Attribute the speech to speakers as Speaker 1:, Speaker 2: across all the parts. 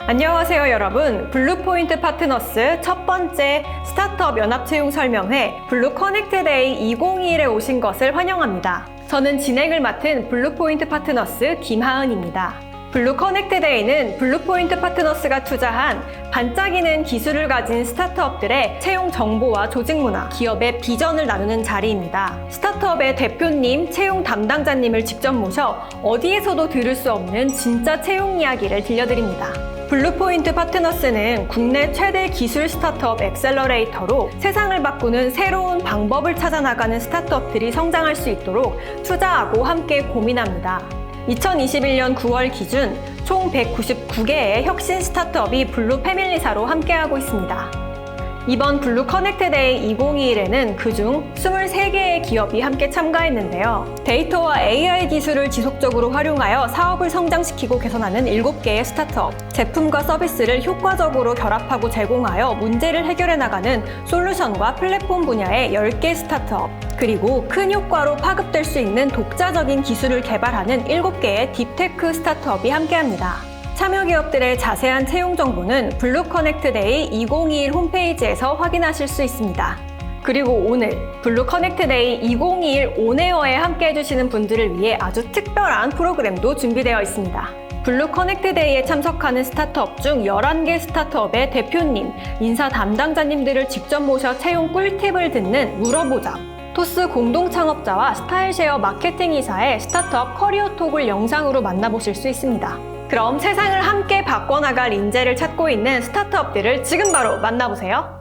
Speaker 1: 안녕하세요 여러분. 블루포인트 파트너스 첫 번째 스타트업 연합채용 설명회 블루 커넥트 데이 2021에 오신 것을 환영합니다. 저는 진행을 맡은 블루포인트 파트너스 김하은입니다. 블루 커넥트 데이는 블루포인트 파트너스가 투자한 반짝이는 기술을 가진 스타트업들의 채용 정보와 조직 문화, 기업의 비전을 나누는 자리입니다. 스타트업의 대표님, 채용 담당자님을 직접 모셔 어디에서도 들을 수 없는 진짜 채용 이야기를 들려드립니다. 블루포인트 파트너스는 국내 최대 기술 스타트업 엑셀러레이터로 세상을 바꾸는 새로운 방법을 찾아 나가는 스타트업들이 성장할 수 있도록 투자하고 함께 고민합니다. 2021년 9월 기준 총 199개의 혁신 스타트업이 블루 패밀리사로 함께하고 있습니다. 이번 블루 커넥트 데이 2021에는 그중 23개의 기업이 함께 참가했는데요. 데이터와 AI 기술을 지속적으로 활용하여 사업을 성장시키고 개선하는 7개의 스타트업, 제품과 서비스를 효과적으로 결합하고 제공하여 문제를 해결해 나가는 솔루션과 플랫폼 분야의 10개 스타트업, 그리고 큰 효과로 파급될 수 있는 독자적인 기술을 개발하는 7개의 딥테크 스타트업이 함께합니다. 참여 기업들의 자세한 채용 정보는 블루 커넥트 데이 2021 홈페이지에서 확인하실 수 있습니다. 그리고 오늘 블루 커넥트 데이 2021 온에어에 함께 해주시는 분들을 위해 아주 특별한 프로그램도 준비되어 있습니다. 블루 커넥트 데이에 참석하는 스타트업 중 11개 스타트업의 대표님, 인사 담당자님들을 직접 모셔 채용 꿀팁을 듣는 물어보자. 토스 공동 창업자와 스타일쉐어 마케팅이사의 스타트업 커리어톡을 영상으로 만나보실 수 있습니다. 그럼 세상을 함께 바꿔나갈 인재를 찾고 있는 스타트업들을 지금 바로 만나보세요.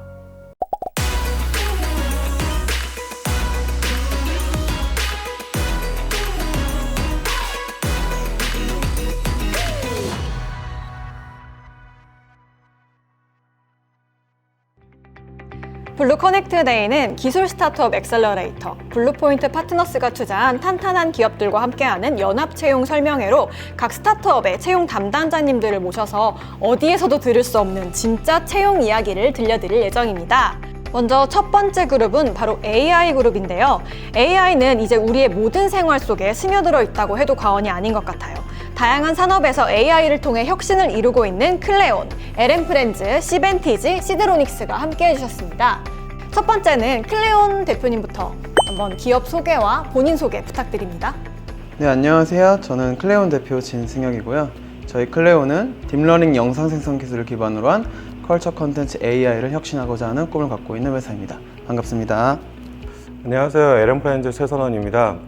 Speaker 1: 블루 커넥트 데이는 기술 스타트업 엑셀러레이터, 블루포인트 파트너스가 투자한 탄탄한 기업들과 함께하는 연합 채용 설명회로 각 스타트업의 채용 담당자님들을 모셔서 어디에서도 들을 수 없는 진짜 채용 이야기를 들려드릴 예정입니다. 먼저 첫 번째 그룹은 바로 AI 그룹인데요. AI는 이제 우리의 모든 생활 속에 스며들어 있다고 해도 과언이 아닌 것 같아요. 다양한 산업에서 AI를 통해 혁신을 이루고 있는 클레온, LM프렌즈, 시벤티지, 시드로닉스가 함께 해주셨습니다. 첫 번째는 클레온 대표님부터 한번 기업 소개와 본인 소개 부탁드립니다.
Speaker 2: 네, 안녕하세요. 저는 클레온 대표 진승혁이고요. 저희 클레온은 딥러닝 영상 생성 기술을 기반으로 한 컬처 컨텐츠 AI를 혁신하고자 하는 꿈을 갖고 있는 회사입니다. 반갑습니다.
Speaker 3: 안녕하세요. LM프렌즈 최선원입니다.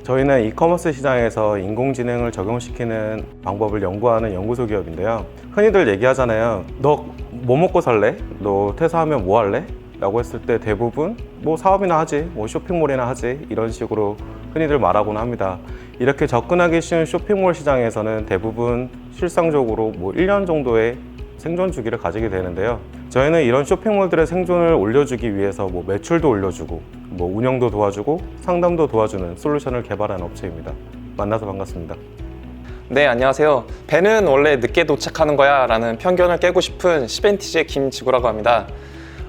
Speaker 3: 저희는 이커머스 시장에서 인공지능을 적용시키는 방법을 연구하는 연구소 기업인데요. 흔히들 얘기하잖아요. 너 뭐 먹고 살래? 너 퇴사하면 뭐 할래? 라고 했을 때 대부분 뭐 사업이나 하지, 뭐 쇼핑몰이나 하지, 이런 식으로 흔히들 말하곤 합니다. 이렇게 접근하기 쉬운 쇼핑몰 시장에서는 대부분 실상적으로 뭐 1년 정도의 생존 주기를 가지게 되는데요. 저희는 이런 쇼핑몰들의 생존을 올려주기 위해서 뭐 매출도 올려주고 뭐 운영도 도와주고 상담도 도와주는 솔루션을 개발한 업체입니다. 만나서 반갑습니다.
Speaker 4: 네, 안녕하세요. 배는 원래 늦게 도착하는 거야 라는 편견을 깨고 싶은 시벤티지의 김지구라고 합니다.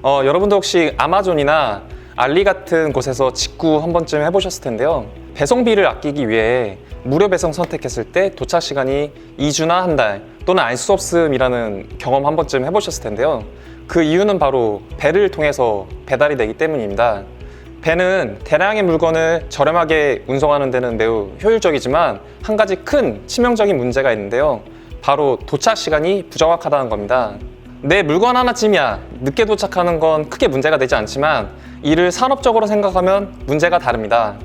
Speaker 4: 여러분도 혹시 아마존이나 알리 같은 곳에서 직구 한 번쯤 해보셨을 텐데요. 배송비를 아끼기 위해 무료 배송 선택했을 때 도착 시간이 2주나 한 달 또는 알 수 없음이라는 경험 한 번쯤 해보셨을 텐데요. 그 이유는 바로 배를 통해서 배달이 되기 때문입니다. 배는 대량의 물건을 저렴하게 운송하는 데는 매우 효율적이지만 한 가지 큰 치명적인 문제가 있는데요. 바로 도착 시간이 부정확하다는 겁니다. 내 물건 하나쯤이야 늦게 도착하는 건 크게 문제가 되지 않지만 이를 산업적으로 생각하면 문제가 다릅니다.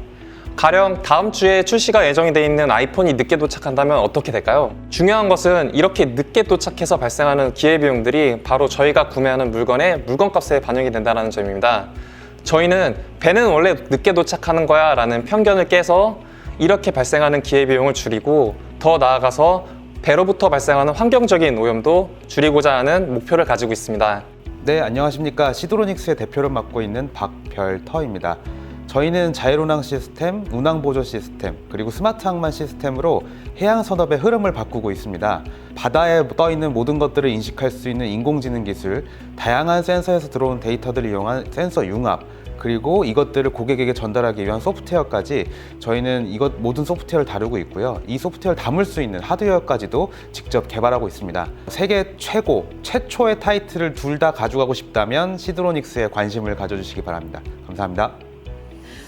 Speaker 4: 가령 다음 주에 출시가 예정이 돼 있는 아이폰이 늦게 도착한다면 어떻게 될까요? 중요한 것은 이렇게 늦게 도착해서 발생하는 기회비용들이 바로 저희가 구매하는 물건의 물건값에 반영이 된다는 점입니다. 저희는 배는 원래 늦게 도착하는 거야 라는 편견을 깨서 이렇게 발생하는 기회비용을 줄이고 더 나아가서 배로부터 발생하는 환경적인 오염도 줄이고자 하는 목표를 가지고 있습니다.
Speaker 5: 네, 안녕하십니까. 시드로닉스의 대표를 맡고 있는 박별터입니다. 저희는 자율운항 시스템, 운항보조 시스템, 그리고 스마트 항만 시스템으로 해양 산업의 흐름을 바꾸고 있습니다. 바다에 떠있는 모든 것들을 인식할 수 있는 인공지능 기술, 다양한 센서에서 들어온 데이터들을 이용한 센서 융합, 그리고 이것들을 고객에게 전달하기 위한 소프트웨어까지 저희는 이것 모든 소프트웨어를 다루고 있고요. 이 소프트웨어를 담을 수 있는 하드웨어까지도 직접 개발하고 있습니다. 세계 최초의 타이틀을 둘 다 가져가고 싶다면 시드로닉스에 관심을 가져주시기 바랍니다. 감사합니다.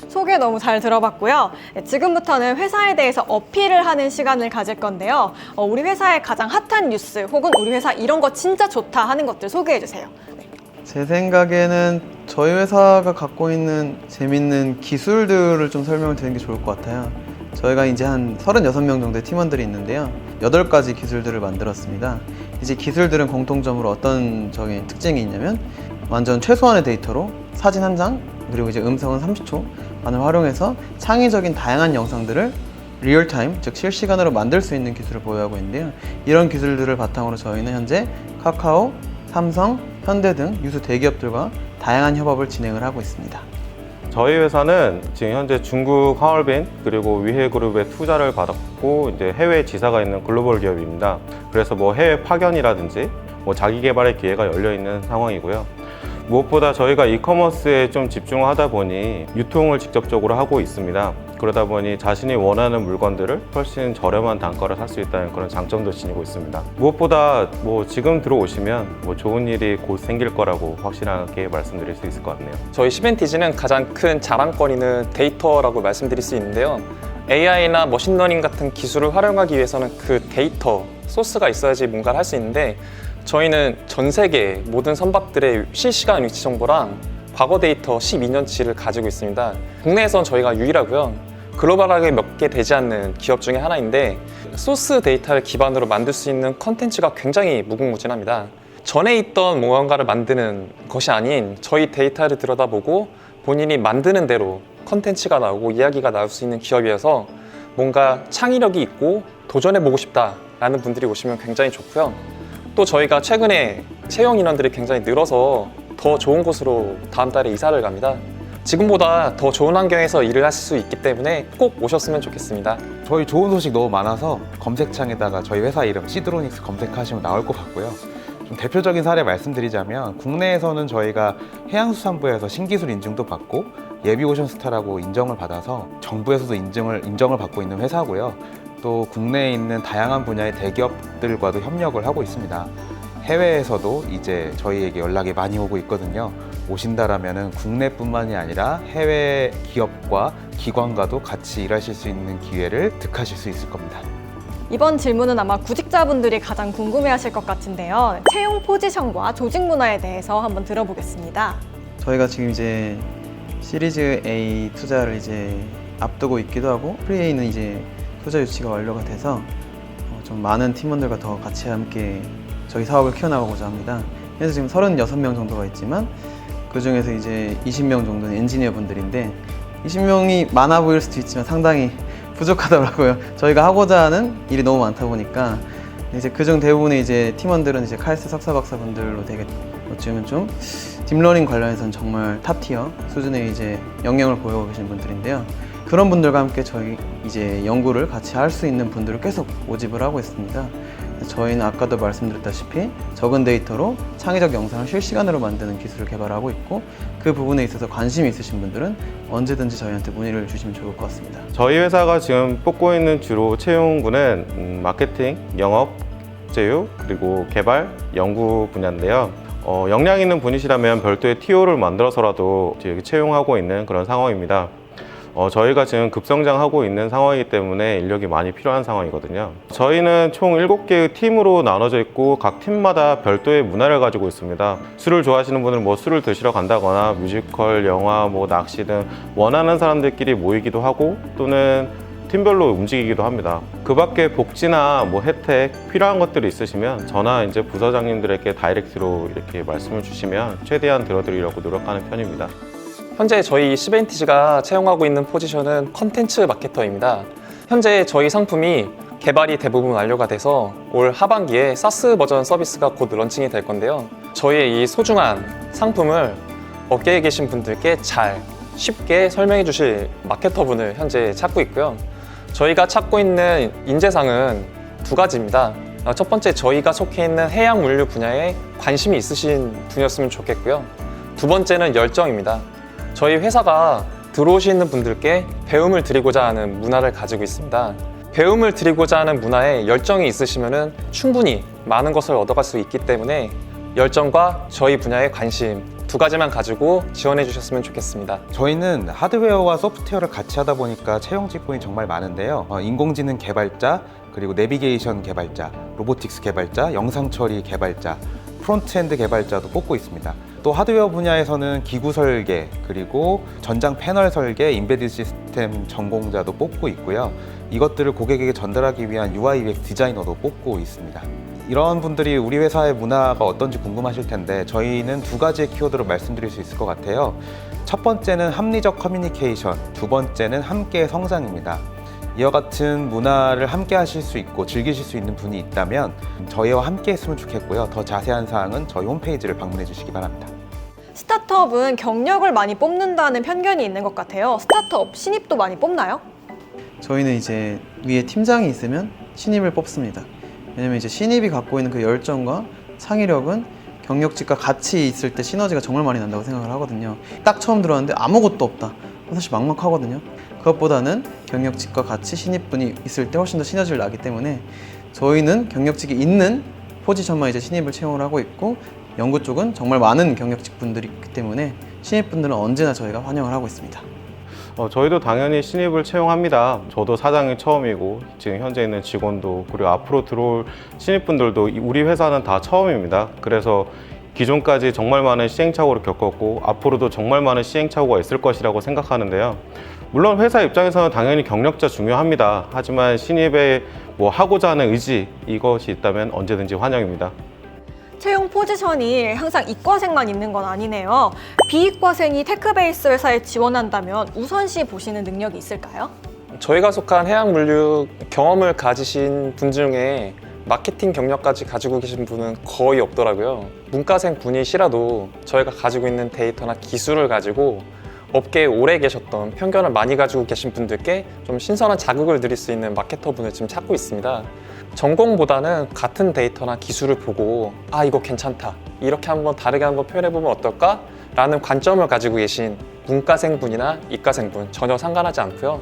Speaker 1: 소개 너무 잘 들어봤고요. 네, 지금부터는 회사에 대해서 어필을 하는 시간을 가질 건데요. 우리 회사의 가장 핫한 뉴스 혹은 우리 회사 이런 거 진짜 좋다 하는 것들 소개해 주세요. 네.
Speaker 2: 제 생각에는 저희 회사가 갖고 있는 재밌는 기술들을 좀 설명을 드리는 게 좋을 것 같아요. 저희가 이제 한 36명 정도의 팀원들이 있는데요. 8가지 기술들을 만들었습니다. 이제 기술들은 공통점으로 어떤 적인 특징이 있냐면 완전 최소한의 데이터로 사진 한 장, 그리고 이제 음성은 30초만을 활용해서 창의적인 다양한 영상들을 리얼타임, 즉 실시간으로 만들 수 있는 기술을 보유하고 있는데요. 이런 기술들을 바탕으로 저희는 현재 카카오, 삼성, 현대 등 유수 대기업들과 다양한 협업을 진행을 하고 있습니다.
Speaker 3: 저희 회사는 지금 현재 중국 하얼빈 그리고 위해그룹의 투자를 받았고 이제 해외 지사가 있는 글로벌 기업입니다. 그래서 뭐 해외 파견이라든지 뭐 자기 개발의 기회가 열려 있는 상황이고요. 무엇보다 저희가 이커머스에 좀 집중하다 보니 유통을 직접적으로 하고 있습니다. 그러다 보니 자신이 원하는 물건들을 훨씬 저렴한 단가로 살 수 있다는 그런 장점도 지니고 있습니다. 무엇보다 뭐 지금 들어오시면 뭐 좋은 일이 곧 생길 거라고 확실하게 말씀드릴 수 있을 것 같네요.
Speaker 4: 저희 시벤티지는 가장 큰 자랑거리는 데이터라고 말씀드릴 수 있는데요. AI나 머신러닝 같은 기술을 활용하기 위해서는 그 데이터, 소스가 있어야지 뭔가를 할 수 있는데 저희는 전 세계 모든 선박들의 실시간 위치 정보랑 과거 데이터 12년치를 가지고 있습니다. 국내에선 저희가 유일하고요. 글로벌하게 몇 개 되지 않는 기업 중에 하나인데 소스 데이터를 기반으로 만들 수 있는 컨텐츠가 굉장히 무궁무진합니다. 전에 있던 무언가를 만드는 것이 아닌 저희 데이터를 들여다보고 본인이 만드는 대로 컨텐츠가 나오고 이야기가 나올 수 있는 기업이어서 뭔가 창의력이 있고 도전해보고 싶다라는 분들이 오시면 굉장히 좋고요. 또 저희가 최근에 채용 인원들이 굉장히 늘어서 더 좋은 곳으로 다음 달에 이사를 갑니다. 지금보다 더 좋은 환경에서 일을 하실 수 있기 때문에 꼭 오셨으면 좋겠습니다.
Speaker 5: 저희 좋은 소식 너무 많아서 검색창에다가 저희 회사 이름 시드로닉스 검색하시면 나올 것 같고요. 좀 대표적인 사례 말씀드리자면 국내에서는 저희가 해양수산부에서 신기술 인증도 받고 예비오션스타라고 인정을 받아서 정부에서도 인정을 받고 있는 회사고요. 또 국내에 있는 다양한 분야의 대기업들과도 협력을 하고 있습니다. 해외에서도 이제 저희에게 연락이 많이 오고 있거든요. 오신다라면은 국내뿐만이 아니라 해외 기업과 기관과도 같이 일하실 수 있는 기회를 득하실 수 있을 겁니다.
Speaker 1: 이번 질문은 아마 구직자분들이 가장 궁금해하실 것 같은데요. 채용 포지션과 조직 문화에 대해서 한번 들어보겠습니다.
Speaker 2: 저희가 지금 이제 시리즈 A 투자를 이제 앞두고 있기도 하고 프리에이는 이제 투자 유치가 완료가 돼서 좀 많은 팀원들과 더 같이 함께 저희 사업을 키워나가고자 합니다. 그래서 지금 36명 정도가 있지만 그 중에서 이제 20명 정도는 엔지니어 분들인데 20명이 많아 보일 수도 있지만 상당히 부족하더라고요. 저희가 하고자 하는 일이 너무 많다 보니까 이제 그중 대부분의 이제 팀원들은 이제 카이스트 석사 박사 분들로 되게 어쩌면 좀 딥러닝 관련해서는 정말 탑티어 수준의 이제 역량을 보여오고 계신 분들인데요. 그런 분들과 함께 저희 이제 연구를 같이 할 수 있는 분들을 계속 모집을 하고 있습니다. 저희는 아까도 말씀드렸다시피 적은 데이터로 창의적 영상을 실시간으로 만드는 기술을 개발하고 있고 그 부분에 있어서 관심이 있으신 분들은 언제든지 저희한테 문의를 주시면 좋을 것 같습니다.
Speaker 3: 저희 회사가 지금 뽑고 있는 주로 채용군은 마케팅, 영업, 제휴, 그리고 개발, 연구 분야인데요. 역량 있는 분이시라면 별도의 TO를 만들어서라도 여기 채용하고 있는 그런 상황입니다. 저희가 지금 급성장하고 있는 상황이기 때문에 인력이 많이 필요한 상황이거든요. 저희는 총 7개의 팀으로 나눠져 있고 각 팀마다 별도의 문화를 가지고 있습니다. 술을 좋아하시는 분은 뭐 술을 드시러 간다거나 뮤지컬, 영화, 뭐 낚시 등 원하는 사람들끼리 모이기도 하고 또는 팀별로 움직이기도 합니다. 그 밖에 복지나 뭐 혜택 필요한 것들이 있으시면 저나 이제 부서장님들에게 다이렉트로 이렇게 말씀을 주시면 최대한 들어드리려고 노력하는 편입니다.
Speaker 4: 현재 저희 시벤티지가 채용하고 있는 포지션은 컨텐츠 마케터입니다. 현재 저희 상품이 개발이 대부분 완료가 돼서 올 하반기에 사스 버전 서비스가 곧 런칭이 될 건데요. 저희의 이 소중한 상품을 업계에 계신 분들께 쉽게 설명해 주실 마케터분을 현재 찾고 있고요. 저희가 찾고 있는 인재상은 2가지입니다. 첫 번째, 저희가 속해 있는 해양 물류 분야에 관심이 있으신 분이었으면 좋겠고요. 2번째는 열정입니다. 저희 회사가 들어오시는 분들께 배움을 드리고자 하는 문화를 가지고 있습니다. 배움을 드리고자 하는 문화에 열정이 있으시면 충분히 많은 것을 얻어갈 수 있기 때문에 열정과 저희 분야의 관심 두 가지만 가지고 지원해 주셨으면 좋겠습니다.
Speaker 5: 저희는 하드웨어와 소프트웨어를 같이 하다 보니까 채용 직군이 정말 많은데요. 인공지능 개발자, 그리고 내비게이션 개발자, 로보틱스 개발자, 영상 처리 개발자, 프론트엔드 개발자도 뽑고 있습니다. 또 하드웨어 분야에서는 기구 설계, 그리고 전장 패널 설계, 인베디드 시스템 전공자도 뽑고 있고요. 이것들을 고객에게 전달하기 위한 UI UX 디자이너도 뽑고 있습니다. 이런 분들이 우리 회사의 문화가 어떤지 궁금하실 텐데 저희는 두 가지의 키워드로 말씀드릴 수 있을 것 같아요. 첫 번째는 합리적 커뮤니케이션, 두 번째는 함께 성장입니다. 이와 같은 문화를 함께 하실 수 있고 즐기실 수 있는 분이 있다면 저희와 함께 했으면 좋겠고요. 더 자세한 사항은 저희 홈페이지를 방문해 주시기 바랍니다.
Speaker 1: 스타트업은 경력을 많이 뽑는다는 편견이 있는 것 같아요. 스타트업 신입도 많이 뽑나요?
Speaker 2: 저희는 이제 위에 팀장이 있으면 신입을 뽑습니다. 왜냐면 이제 신입이 갖고 있는 그 열정과 창의력은 경력직과 같이 있을 때 시너지가 정말 많이 난다고 생각을 하거든요. 딱 처음 들어왔는데 아무것도 없다. 사실 막막하거든요. 그것보다는 경력직과 같이 신입분이 있을 때 훨씬 더 시너지를 나기 때문에 저희는 경력직이 있는 포지션만 이제 신입을 채용을 하고 있고 연구 쪽은 정말 많은 경력직 분들이 있기 때문에 신입분들은 언제나 저희가 환영을 하고 있습니다.
Speaker 3: 저희도 당연히 신입을 채용합니다. 저도 사장이 처음이고 지금 현재 있는 직원도 그리고 앞으로 들어올 신입분들도 우리 회사는 다 처음입니다. 그래서 기존까지 정말 많은 시행착오를 겪었고 앞으로도 정말 많은 시행착오가 있을 것이라고 생각하는데요. 물론 회사 입장에서는 당연히 경력자 중요합니다. 하지만 신입의 하고자 하는 의지 이것이 있다면 언제든지 환영입니다.
Speaker 1: 채용 포지션이 항상 이과생만 있는 건 아니네요. 비이과생이 테크베이스 회사에 지원한다면 우선시 보시는 능력이 있을까요?
Speaker 4: 저희가 속한 해양물류 경험을 가지신 분 중에 마케팅 경력까지 가지고 계신 분은 거의 없더라고요. 문과생 분이시라도 저희가 가지고 있는 데이터나 기술을 가지고 업계에 오래 계셨던 편견을 많이 가지고 계신 분들께 좀 신선한 자극을 드릴 수 있는 마케터 분을 지금 찾고 있습니다. 전공보다는 같은 데이터나 기술을 보고 이거 괜찮다, 이렇게 한번 다르게 한번 표현해보면 어떨까? 라는 관점을 가지고 계신 문과생 분이나 이과생 분 전혀 상관하지 않고요.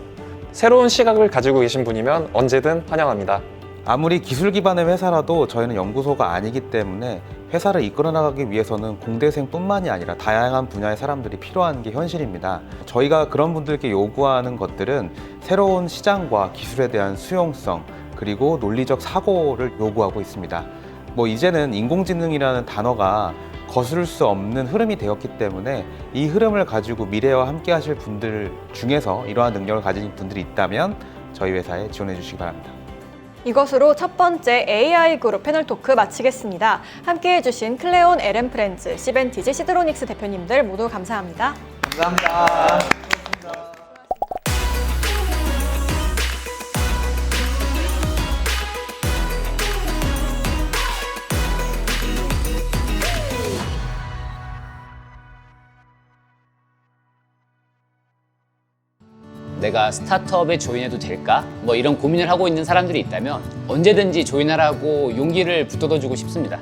Speaker 4: 새로운 시각을 가지고 계신 분이면 언제든 환영합니다.
Speaker 5: 아무리 기술 기반의 회사라도 저희는 연구소가 아니기 때문에 회사를 이끌어 나가기 위해서는 공대생뿐만이 아니라 다양한 분야의 사람들이 필요한 게 현실입니다. 저희가 그런 분들께 요구하는 것들은 새로운 시장과 기술에 대한 수용성, 그리고 논리적 사고를 요구하고 있습니다. 이제는 인공지능이라는 단어가 거스를 수 없는 흐름이 되었기 때문에 이 흐름을 가지고 미래와 함께 하실 분들 중에서 이러한 능력을 가진 분들이 있다면 저희 회사에 지원해 주시기 바랍니다.
Speaker 1: 이것으로 첫 번째 AI 그룹 패널 토크 마치겠습니다. 함께해 주신 클레온, LM프렌즈, 시벤티지, 시드로닉스 대표님들 모두 감사합니다.
Speaker 2: 감사합니다.
Speaker 6: 내가 스타트업에 조인해도 될까? 이런 고민을 하고 있는 사람들이 있다면 언제든지 조인하라고 용기를 북돋아주고 싶습니다.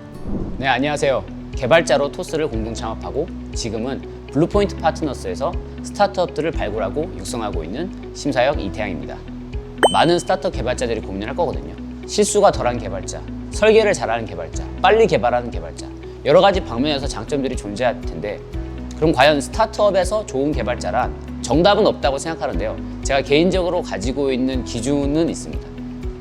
Speaker 6: 네, 안녕하세요. 개발자로 토스를 공동 창업하고 지금은 블루포인트 파트너스에서 스타트업들을 발굴하고 육성하고 있는 심사역 이태양입니다. 많은 스타트업 개발자들이 고민을 할 거거든요. 실수가 덜한 개발자, 설계를 잘하는 개발자, 빨리 개발하는 개발자, 여러 가지 방면에서 장점들이 존재할 텐데 그럼 과연 스타트업에서 좋은 개발자란 정답은 없다고 생각하는데요. 제가 개인적으로 가지고 있는 기준은 있습니다.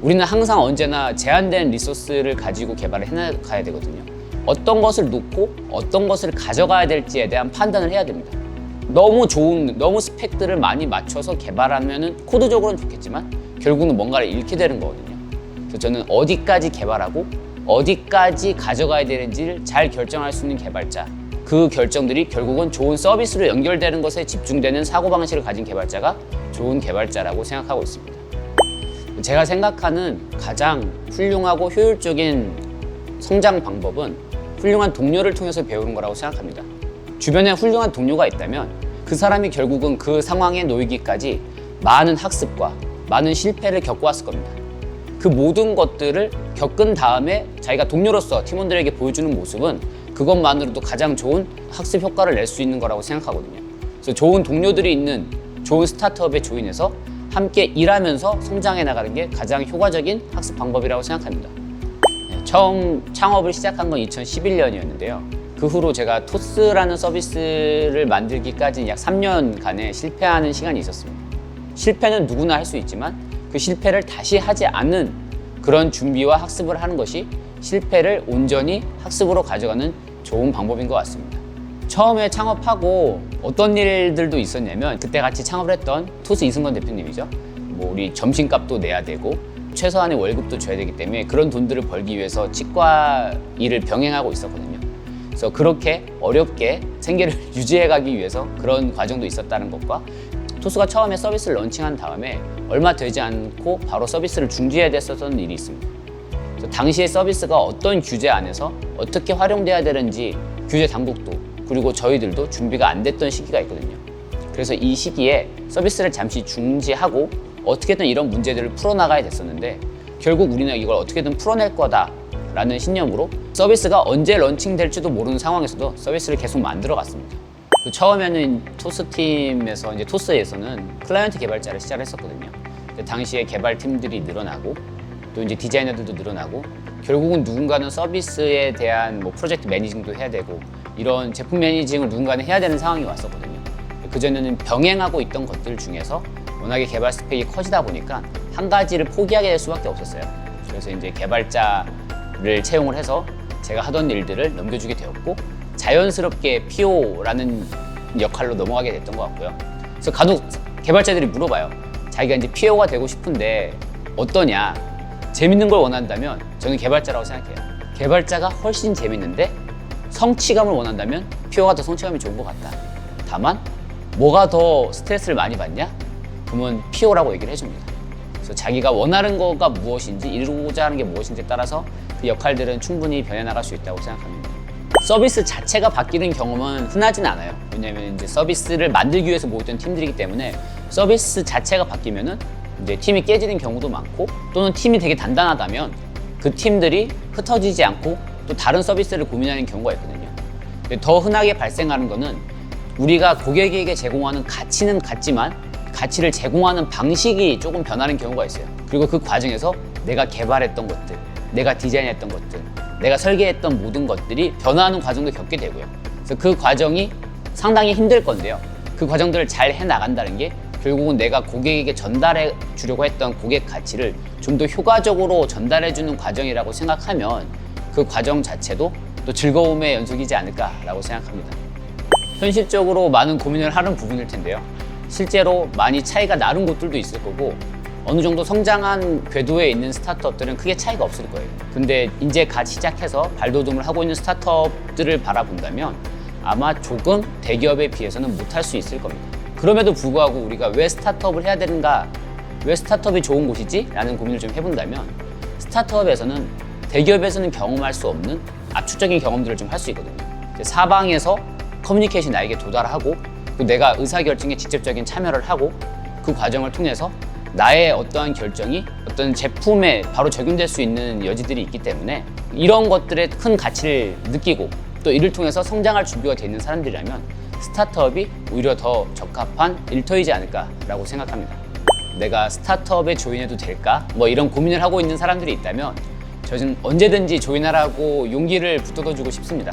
Speaker 6: 우리는 항상 언제나 제한된 리소스를 가지고 개발을 해나가야 되거든요. 어떤 것을 놓고 어떤 것을 가져가야 될지에 대한 판단을 해야 됩니다. 너무 스펙들을 많이 맞춰서 개발하면 코드적으로는 좋겠지만 결국은 뭔가를 잃게 되는 거거든요. 그래서 저는 어디까지 개발하고 어디까지 가져가야 되는지를 잘 결정할 수 있는 개발자, 그 결정들이 결국은 좋은 서비스로 연결되는 것에 집중되는 사고방식을 가진 개발자가 좋은 개발자라고 생각하고 있습니다. 제가 생각하는 가장 훌륭하고 효율적인 성장 방법은 훌륭한 동료를 통해서 배우는 거라고 생각합니다. 주변에 훌륭한 동료가 있다면 그 사람이 결국은 그 상황에 놓이기까지 많은 학습과 많은 실패를 겪어왔을 겁니다. 그 모든 것들을 겪은 다음에 자기가 동료로서 팀원들에게 보여주는 모습은 그것만으로도 가장 좋은 학습 효과를 낼 수 있는 거라고 생각하거든요. 그래서 좋은 동료들이 있는 좋은 스타트업에 조인해서 함께 일하면서 성장해 나가는 게 가장 효과적인 학습 방법이라고 생각합니다. 처음 창업을 시작한 건 2011년이었는데요. 그 후로 제가 토스라는 서비스를 만들기까지 약 3년간의 실패하는 시간이 있었습니다. 실패는 누구나 할 수 있지만 그 실패를 다시 하지 않는 그런 준비와 학습을 하는 것이 실패를 온전히 학습으로 가져가는 좋은 방법인 것 같습니다. 처음에 창업하고 어떤 일들도 있었냐면 그때 같이 창업을 했던 토스 이승건 대표님이죠. 뭐 우리 점심값도 내야 되고 최소한의 월급도 줘야 되기 때문에 그런 돈들을 벌기 위해서 치과 일을 병행하고 있었거든요. 그래서 그렇게 어렵게 생계를 유지해가기 위해서 그런 과정도 있었다는 것과 토스가 처음에 서비스를 런칭한 다음에 얼마 되지 않고 바로 서비스를 중지해야 됐었던 일이 있습니다. 그래서 당시의 서비스가 어떤 규제 안에서 어떻게 활용돼야 되는지 규제 당국도 그리고 저희들도 준비가 안 됐던 시기가 있거든요. 그래서 이 시기에 서비스를 잠시 중지하고 어떻게든 이런 문제들을 풀어나가야 됐었는데 결국 우리는 이걸 어떻게든 풀어낼 거다라는 신념으로 서비스가 언제 런칭될지도 모르는 상황에서도 서비스를 계속 만들어 갔습니다. 처음에는 토스팀에서 이제 토스에서는 클라이언트 개발자를 시작을 했었거든요. 당시에 개발팀들이 늘어나고 또 이제 디자이너들도 늘어나고 결국은 누군가는 서비스에 대한 뭐 프로젝트 매니징도 해야 되고 이런 제품 매니징을 누군가는 해야 되는 상황이 왔었거든요. 그전에는 병행하고 있던 것들 중에서 워낙에 개발 스펙이 커지다 보니까 한 가지를 포기하게 될 수밖에 없었어요. 그래서 이제 개발자를 채용을 해서 제가 하던 일들을 넘겨주게 되었고 자연스럽게 PO라는 역할로 넘어가게 됐던 것 같고요. 그래서 간혹 개발자들이 물어봐요. 자기가 이제 PO가 되고 싶은데 어떠냐? 재밌는 걸 원한다면 저는 개발자라고 생각해요. 개발자가 훨씬 재밌는데 성취감을 원한다면 PO가 더 성취감이 좋은 것 같다. 다만 뭐가 더 스트레스를 많이 받냐? 그러면 PO라고 얘기를 해줍니다. 그래서 자기가 원하는 거가 무엇인지 이루고자 하는 게 무엇인지에 따라서 그 역할들은 충분히 변해나갈 수 있다고 생각합니다. 서비스 자체가 바뀌는 경험은 흔하진 않아요. 왜냐하면 이제 서비스를 만들기 위해서 모였던 팀들이기 때문에 서비스 자체가 바뀌면은 이제 팀이 깨지는 경우도 많고 또는 팀이 되게 단단하다면 그 팀들이 흩어지지 않고 또 다른 서비스를 고민하는 경우가 있거든요. 더 흔하게 발생하는 거는 우리가 고객에게 제공하는 가치는 같지만 가치를 제공하는 방식이 조금 변하는 경우가 있어요. 그리고 그 과정에서 내가 개발했던 것들, 내가 디자인했던 것들, 내가 설계했던 모든 것들이 변화하는 과정도 겪게 되고요. 그래서 그 과정이 상당히 힘들 건데요. 그 과정들을 잘 해나간다는 게 결국은 내가 고객에게 전달해 주려고 했던 고객 가치를 좀 더 효과적으로 전달해 주는 과정이라고 생각하면 그 과정 자체도 또 즐거움의 연속이지 않을까라고 생각합니다. 현실적으로 많은 고민을 하는 부분일 텐데요. 실제로 많이 차이가 나는 곳들도 있을 거고 어느 정도 성장한 궤도에 있는 스타트업들은 크게 차이가 없을 거예요. 근데 이제 갓 시작해서 발돋움을 하고 있는 스타트업들을 바라본다면 아마 조금 대기업에 비해서는 못할 수 있을 겁니다. 그럼에도 불구하고 우리가 왜 스타트업을 해야 되는가, 왜 스타트업이 좋은 곳이지? 라는 고민을 좀 해본다면 스타트업에서는 대기업에서는 경험할 수 없는 압축적인 경험들을 좀 할 수 있거든요. 사방에서 커뮤니케이션이 나에게 도달하고 내가 의사결정에 직접적인 참여를 하고 그 과정을 통해서 나의 어떠한 결정이 어떤 제품에 바로 적용될 수 있는 여지들이 있기 때문에 이런 것들의 큰 가치를 느끼고 또 이를 통해서 성장할 준비가 되어 있는 사람들이라면 스타트업이 오히려 더 적합한 일터이지 않을까라고 생각합니다. 내가 스타트업에 조인해도 될까? 뭐 이런 고민을 하고 있는 사람들이 있다면 저는 언제든지 조인하라고 용기를 북돋아주고 싶습니다.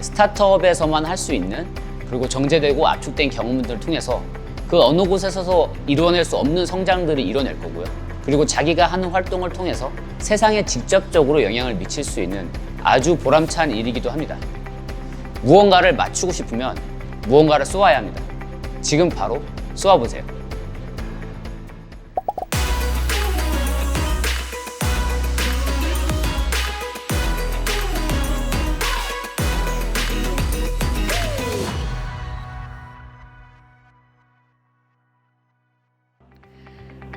Speaker 6: 스타트업에서만 할 수 있는 그리고 정제되고 압축된 경험들을 통해서 그 어느 곳에서도 이루어낼 수 없는 성장들을 이뤄낼 거고요. 그리고 자기가 하는 활동을 통해서 세상에 직접적으로 영향을 미칠 수 있는 아주 보람찬 일이기도 합니다. 무언가를 맞추고 싶으면 무언가를 쏘아야 합니다. 지금 바로 쏘아보세요.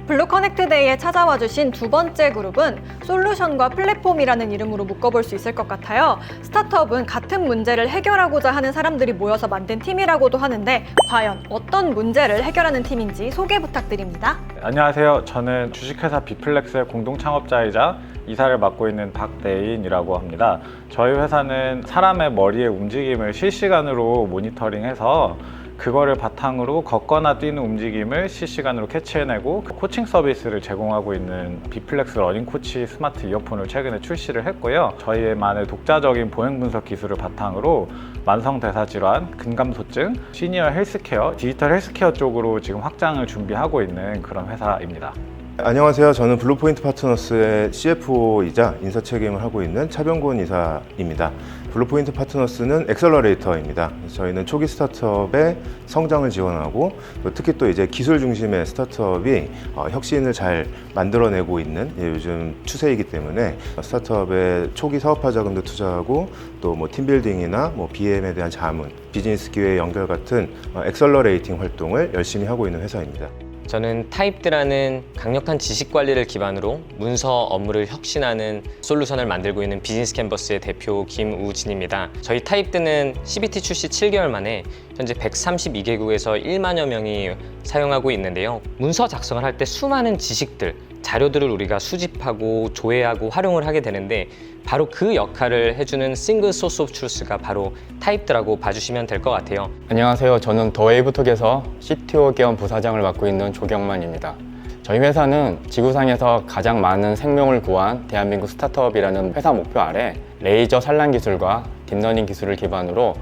Speaker 1: 블루 커넥트 데이에 찾아와 주신 두 번째 그룹은 솔루션과 플랫폼이라는 이름으로 묶어볼 수 있을 것 같아요. 스타트업은 같은 문제를 해결하고자 하는 사람들이 모여서 만든 팀이라고도 하는데 과연 어떤 문제를 해결하는 팀인지 소개 부탁드립니다.
Speaker 7: 안녕하세요. 저는 주식회사 비플렉스의 공동 창업자이자 이사를 맡고 있는 박대인이라고 합니다. 저희 회사는 사람의 머리의 움직임을 실시간으로 모니터링해서 그거를 바탕으로 걷거나 뛰는 움직임을 실시간으로 캐치해내고 그 코칭 서비스를 제공하고 있는 비플렉스 러닝 코치 스마트 이어폰을 최근에 출시를 했고요. 저희만의 독자적인 보행 분석 기술을 바탕으로 만성대사질환, 근감소증, 시니어 헬스케어, 디지털 헬스케어 쪽으로 지금 확장을 준비하고 있는 그런 회사입니다.
Speaker 3: 안녕하세요. 저는 블루포인트 파트너스의 CFO이자 인사 책임을 하고 있는 차병곤 이사입니다. 블루포인트 파트너스는 엑셀러레이터입니다. 저희는 초기 스타트업의 성장을 지원하고 특히 또 이제 기술 중심의 스타트업이 혁신을 잘 만들어내고 있는 요즘 추세이기 때문에 스타트업의 초기 사업화 자금도 투자하고 또 뭐 팀빌딩이나 뭐 BM에 대한 자문, 비즈니스 기회 연결 같은 엑셀러레이팅 활동을 열심히 하고 있는 회사입니다.
Speaker 8: 저는 타입드라는 강력한 지식 관리를 기반으로 문서 업무를 혁신하는 솔루션을 만들고 있는 비즈니스 캔버스의 대표 김우진입니다. 저희 타입드는 CBT 출시 7개월 만에 현재 132개국에서 1만여 명이 사용하고 있는데요. 문서 작성을 할 때 수많은 지식들, 자료들을 우리가 수집하고 조회하고 활용을 하게 되는데 바로 그 역할을 해주는 싱글 소스 오브 트루스가 바로 타입드라고 봐주시면 될 것 같아요.
Speaker 9: 안녕하세요. 저는 더웨이브톡에서 CTO 겸 부사장을 맡고 있는 조경만입니다. 저희 회사는 지구상에서 가장 많은 생명을 구한 대한민국 스타트업이라는 회사 목표 아래 레이저 산란 기술과 딥러닝 기술을 기반으로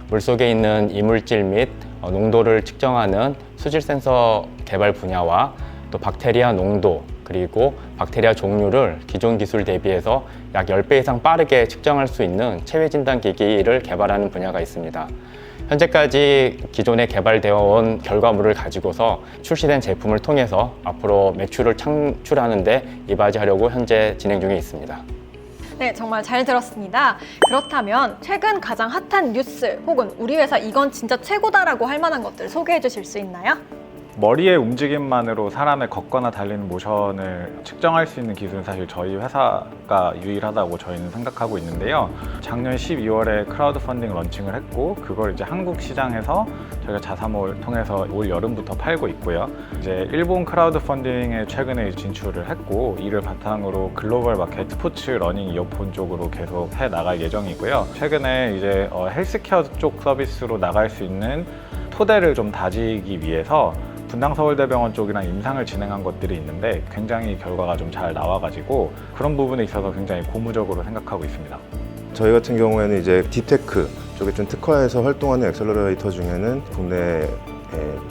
Speaker 9: 물속에 있는 이물질 및 농도를 측정하는 수질 센서 개발 분야와 또 박테리아 농도 그리고 박테리아 종류를 기존 기술 대비해서 약 10배 이상 빠르게 측정할 수 있는 체외 진단 기기를 개발하는 분야가 있습니다. 현재까지 기존에 개발되어 온 결과물을 가지고서 출시된 제품을 통해서 앞으로 매출을 창출하는 데 이바지하려고 현재 진행 중에 있습니다.
Speaker 1: 네, 정말 잘 들었습니다. 그렇다면 최근 가장 핫한 뉴스 혹은 우리 회사 이건 진짜 최고다라고 할 만한 것들 소개해 주실 수 있나요?
Speaker 7: 머리의 움직임만으로 사람의 걷거나 달리는 모션을 측정할 수 있는 기술은 사실 저희 회사가 유일하다고 저희는 생각하고 있는데요. 작년 12월에 크라우드 펀딩 런칭을 했고 그걸 이제 한국 시장에서 저희가 자사모를 통해서 올 여름부터 팔고 있고요. 이제 일본 크라우드 펀딩에 최근에 진출을 했고 이를 바탕으로 글로벌 마켓 스포츠 러닝 이어폰 쪽으로 계속 해 나갈 예정이고요. 최근에 이제 헬스케어 쪽 서비스로 나갈 수 있는 토대를 좀 다지기 위해서 분당 서울대병원 쪽이랑 임상을 진행한 것들이 있는데 굉장히 결과가 좀 잘 나와가지고 그런 부분에 있어서 굉장히 고무적으로 생각하고 있습니다.
Speaker 3: 저희 같은 경우에는 이제 딥테크 쪽에 좀 특화해서 활동하는 엑셀러레이터 중에는 국내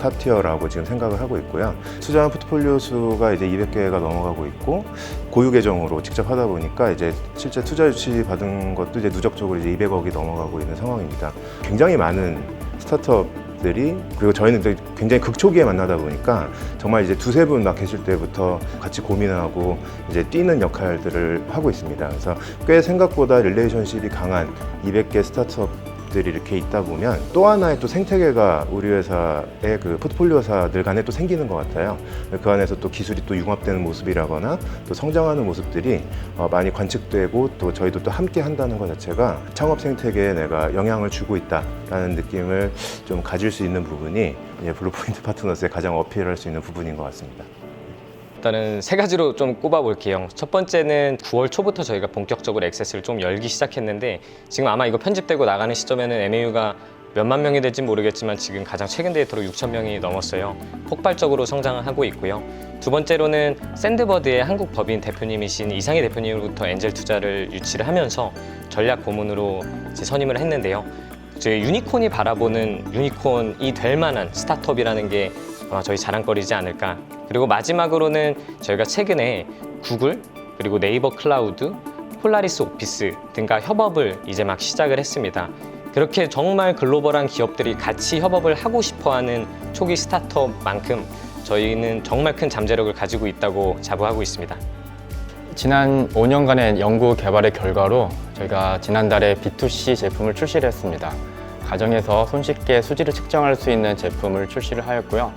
Speaker 3: 탑티어라고 지금 생각을 하고 있고요. 투자한 포트폴리오 수가 이제 200개가 넘어가고 있고 고유 계정으로 직접 하다 보니까 이제 실제 투자 유치 받은 것도 이제 누적적으로 이제 200억이 넘어가고 있는 상황입니다. 굉장히 많은 스타트업들이 그리고 저희는 굉장히 극초기에 만나다 보니까 정말 이제 두세 분 막 계실 때부터 같이 고민하고 이제 뛰는 역할들을 하고 있습니다. 그래서 꽤 생각보다 릴레이션십이 강한 200개 스타트업들이 이렇게 있다 보면 또 하나의 또 생태계가 우리 회사의 그 포트폴리오사들 간에 또 생기는 것 같아요. 그 안에서 또 기술이 또 융합되는 모습이라거나 또 성장하는 모습들이 많이 관측되고 또 저희도 또 함께 한다는 것 자체가 창업 생태계에 내가 영향을 주고 있다라는 느낌을 좀 가질 수 있는 부분이 블루포인트 파트너스의 가장 어필할 수 있는 부분인 것 같습니다.
Speaker 8: 일단은 세 가지로 좀 꼽아볼게요. 첫 번째는 9월 초부터 저희가 본격적으로 액세스를 좀 열기 시작했는데 지금 아마 이거 편집되고 나가는 시점에는 MAU가 몇만 명이 될지 모르겠지만 지금 가장 최근 데이터로 6천 명이 넘었어요. 폭발적으로 성장을 하고 있고요. 두 번째로는 샌드버드의 한국 법인 대표님이신 이상희 대표님으로부터 엔젤 투자를 유치를 하면서 전략 고문으로 이제 선임을 했는데요. 저희 유니콘이 바라보는 유니콘이 될 만한 스타트업이라는 게 아마 저희 자랑거리지 않을까. 그리고 마지막으로는 저희가 최근에 구글, 그리고 네이버 클라우드, 폴라리스 오피스 등과 협업을 이제 막 시작을 했습니다. 그렇게 정말 글로벌한 기업들이 같이 협업을 하고 싶어하는 초기 스타트업만큼 저희는 정말 큰 잠재력을 가지고 있다고 자부하고 있습니다.
Speaker 9: 지난 5년간의 연구 개발의 결과로 저희가 지난달에 B2C 제품을 출시를 했습니다. 가정에서 손쉽게 수질을 측정할 수 있는 제품을 출시를 하였고요.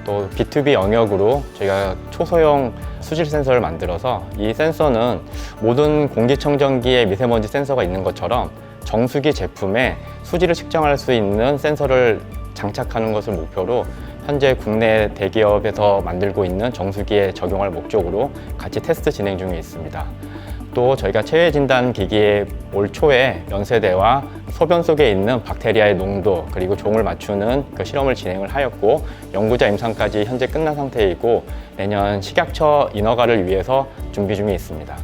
Speaker 9: 또 B2B 영역으로 저희가 초소형 수질 센서를 만들어서 이 센서는 모든 공기청정기에 미세먼지 센서가 있는 것처럼 정수기 제품에 수질을 측정할 수 있는 센서를 장착하는 것을 목표로 현재 국내 대기업에서 만들고 있는 정수기에 적용할 목적으로 같이 테스트 진행 중에 있습니다. 또 저희가 체외 진단 기기에 올 초에 연세대와 소변 속에 있는 박테리아의 농도 그리고 종을 맞추는 그 실험을 진행을 하였고 연구자 임상까지 현재 끝난 상태이고 내년 식약처 인허가를 위해서 준비 중에 있습니다.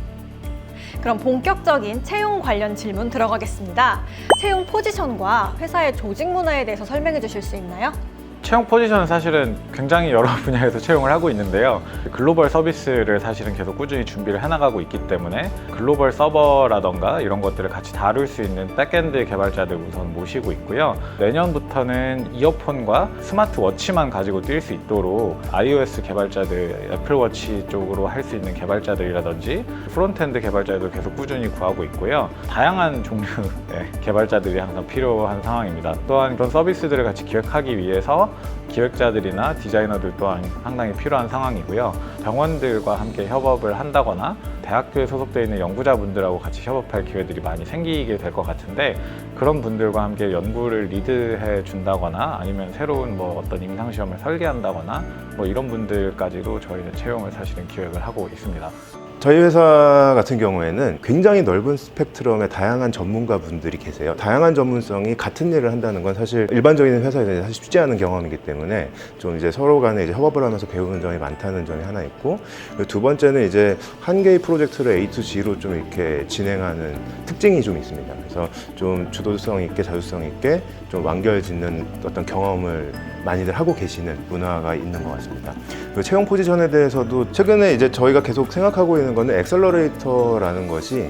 Speaker 1: 그럼 본격적인 채용 관련 질문 들어가겠습니다. 채용 포지션과 회사의 조직 문화에 대해서 설명해 주실 수 있나요?
Speaker 7: 채용 포지션은 사실은 굉장히 여러 분야에서 채용을 하고 있는데요. 글로벌 서비스를 사실은 계속 꾸준히 준비를 해나가고 있기 때문에 글로벌 서버라던가 이런 것들을 같이 다룰 수 있는 백엔드 개발자들 우선 모시고 있고요. 내년부터는 이어폰과 스마트워치만 가지고 뛸 수 있도록 iOS 개발자들, 애플워치 쪽으로 할 수 있는 개발자들이라든지 프론트엔드 개발자들도 계속 꾸준히 구하고 있고요. 다양한 종류의 개발자들이 항상 필요한 상황입니다. 또한 그런 서비스들을 같이 기획하기 위해서 기획자들이나 디자이너들 또한 상당히 필요한 상황이고요. 병원들과 함께 협업을 한다거나 대학교에 소속되어 있는 연구자분들하고 같이 협업할 기회들이 많이 생기게 될 것 같은데 그런 분들과 함께 연구를 리드해 준다거나 아니면 새로운 어떤 임상시험을 설계한다거나 이런 분들까지도 저희는 채용을 사실은 기획을 하고 있습니다.
Speaker 10: 저희 회사 같은 경우에는 굉장히 넓은 스펙트럼의 다양한 전문가 분들이 계세요. 다양한 전문성이 같은 일을 한다는 건 사실 일반적인 회사에서는 사실 쉽지 않은 경험이기 때문에 좀 이제 서로 간에 이제 협업을 하면서 배우는 점이 많다는 점이 하나 있고, 두 번째는 이제 한 개의 프로젝트를 A to G로 좀 이렇게 진행하는 특징이 좀 있습니다. 그래서 좀 주도성 있게 자주성 있게 좀 완결 짓는 어떤 경험을 많이들 하고 계시는 문화가 있는 것 같습니다. 그리고 채용 포지션에 대해서도 최근에 이제 저희가 계속 생각하고 있는 거는 엑셀러레이터라는 것이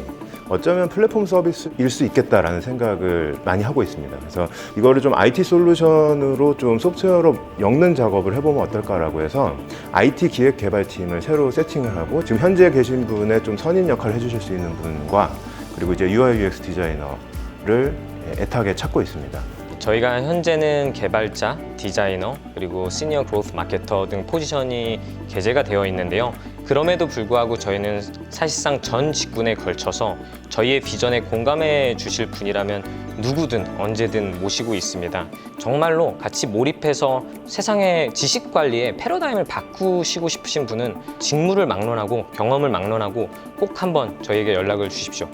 Speaker 10: 어쩌면 플랫폼 서비스일 수 있겠다라는 생각을 많이 하고 있습니다. 그래서 이거를 좀 IT 솔루션으로 좀 소프트웨어로 엮는 작업을 해보면 어떨까라고 해서 IT 기획 개발팀을 새로 세팅을 하고 지금 현재 계신 분의 좀 선임 역할을 해주실 수 있는 분과 그리고 이제 UI UX 디자이너를 애타게 찾고 있습니다.
Speaker 8: 저희가 현재는 개발자, 디자이너, 그리고 시니어 그로스 마케터 등 포지션이 게재가 되어 있는데요. 그럼에도 불구하고 저희는 사실상 전 직군에 걸쳐서 저희의 비전에 공감해 주실 분이라면 누구든 언제든 모시고 있습니다. 정말로 같이 몰입해서 세상의 지식 관리의 패러다임을 바꾸시고 싶으신 분은 직무를 막론하고 경험을 막론하고 꼭 한번 저희에게 연락을 주십시오.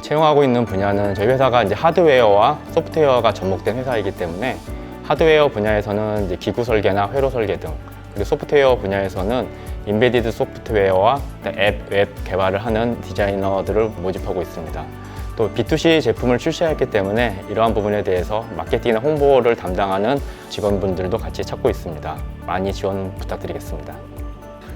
Speaker 9: 채용하고 있는 분야는 저희 회사가 이제 하드웨어와 소프트웨어가 접목된 회사이기 때문에 하드웨어 분야에서는 이제 기구 설계나 회로 설계 등, 그리고 소프트웨어 분야에서는 인베디드 소프트웨어와 앱, 웹 개발을 하는 디자이너들을 모집하고 있습니다. 또 B2C 제품을 출시했기 때문에 이러한 부분에 대해서 마케팅이나 홍보를 담당하는 직원분들도 같이 찾고 있습니다. 많이 지원 부탁드리겠습니다.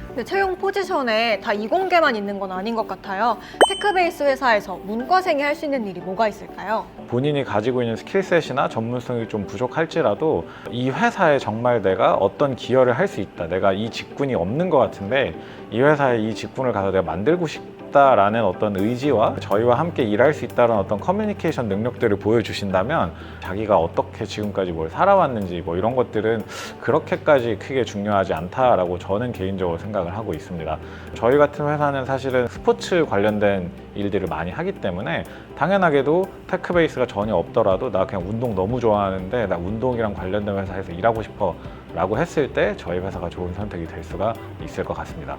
Speaker 1: 근데 채용 포지션에 다 이공계만 있는 건 아닌 것 같아요. 테크베이스 회사에서 문과생이 할 수 있는 일이 뭐가 있을까요?
Speaker 7: 본인이 가지고 있는 스킬셋이나 전문성이 좀 부족할지라도 이 회사에 정말 내가 어떤 기여를 할 수 있다, 내가 이 직군이 없는 것 같은데 이 회사에 이 직군을 가서 내가 만들고 싶다라는 어떤 의지와 저희와 함께 일할 수 있다는 어떤 커뮤니케이션 능력들을 보여주신다면 자기가 어떻게 지금까지 뭘 살아왔는지 이런 것들은 그렇게까지 크게 중요하지 않다라고 저는 개인적으로 생각을 하고 있습니다. 저희 같은 회사는 사실은 스포츠 관련된 일들을 많이 하기 때문에 당연하게도 테크베이스가 전혀 없더라도 나 그냥 운동 너무 좋아하는데 나 운동이랑 관련된 회사에서 일하고 싶어 라고 했을 때 저희 회사가 좋은 선택이 될 수가 있을 것 같습니다.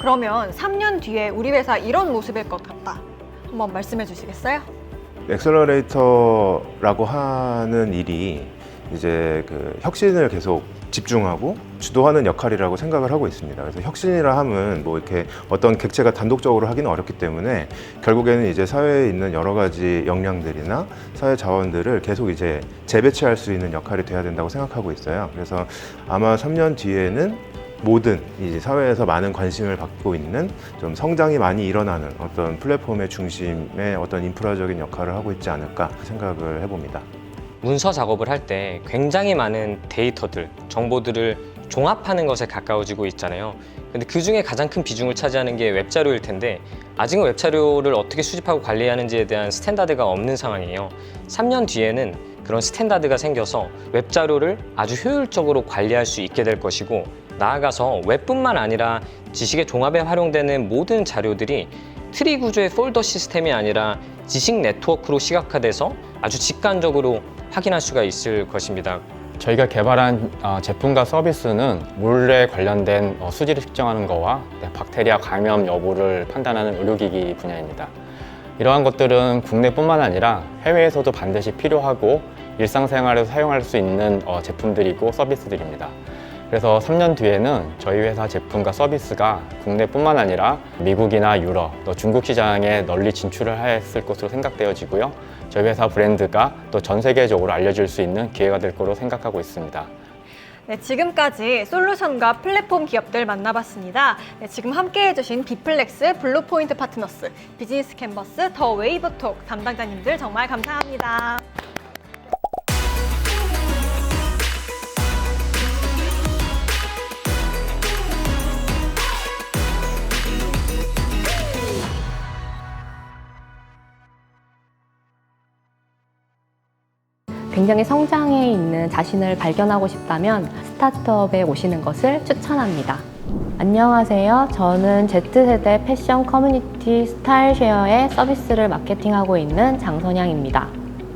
Speaker 1: 그러면 3년 뒤에 우리 회사 이런 모습일 것 같다. 한번 말씀해 주시겠어요?
Speaker 10: 엑셀러레이터라고 하는 일이 이제 그 혁신을 계속 집중하고 주도하는 역할이라고 생각을 하고 있습니다. 그래서 혁신이라 함은 이렇게 어떤 객체가 단독적으로 하기는 어렵기 때문에 결국에는 이제 사회에 있는 여러 가지 역량들이나 사회 자원들을 계속 이제 재배치할 수 있는 역할이 돼야 된다고 생각하고 있어요. 그래서 아마 3년 뒤에는 모든 이제 사회에서 많은 관심을 받고 있는 좀 성장이 많이 일어나는 어떤 플랫폼의 중심의 어떤 인프라적인 역할을 하고 있지 않을까 생각을 해봅니다.
Speaker 8: 문서 작업을 할 때 굉장히 많은 데이터들, 정보들을 종합하는 것에 가까워지고 있잖아요. 근데 그 중에 가장 큰 비중을 차지하는 게 웹자료일 텐데 아직은 웹자료를 어떻게 수집하고 관리하는지에 대한 스탠다드가 없는 상황이에요. 3년 뒤에는 그런 스탠다드가 생겨서 웹자료를 아주 효율적으로 관리할 수 있게 될 것이고, 나아가서 웹뿐만 아니라 지식의 종합에 활용되는 모든 자료들이 트리 구조의 폴더 시스템이 아니라 지식 네트워크로 시각화돼서 아주 직관적으로 확인할 수가 있을 것입니다.
Speaker 9: 저희가 개발한 제품과 서비스는 물에 관련된 수질을 측정하는 거와 박테리아 감염 여부를 판단하는 의료기기 분야입니다. 이러한 것들은 국내뿐만 아니라 해외에서도 반드시 필요하고 일상생활에서 사용할 수 있는 제품들이고 서비스들입니다. 그래서 3년 뒤에는 저희 회사 제품과 서비스가 국내뿐만 아니라 미국이나 유럽, 또 중국 시장에 널리 진출을 했을 것으로 생각되어지고요. 저희 회사 브랜드가 또 전 세계적으로 알려질 수 있는 기회가 될 거로 생각하고 있습니다.
Speaker 1: 네, 지금까지 솔루션과 플랫폼 기업들 만나봤습니다. 네, 지금 함께 해주신 비플렉스, 블루포인트 파트너스, 비즈니스 캔버스, 더 웨이브톡 담당자님들 정말 감사합니다.
Speaker 11: 굉장히 성장해 있는 자신을 발견하고 싶다면 스타트업에 오시는 것을 추천합니다. 안녕하세요. 저는 Z세대 패션 커뮤니티 스타일쉐어의 서비스를 마케팅하고 있는 장선양입니다.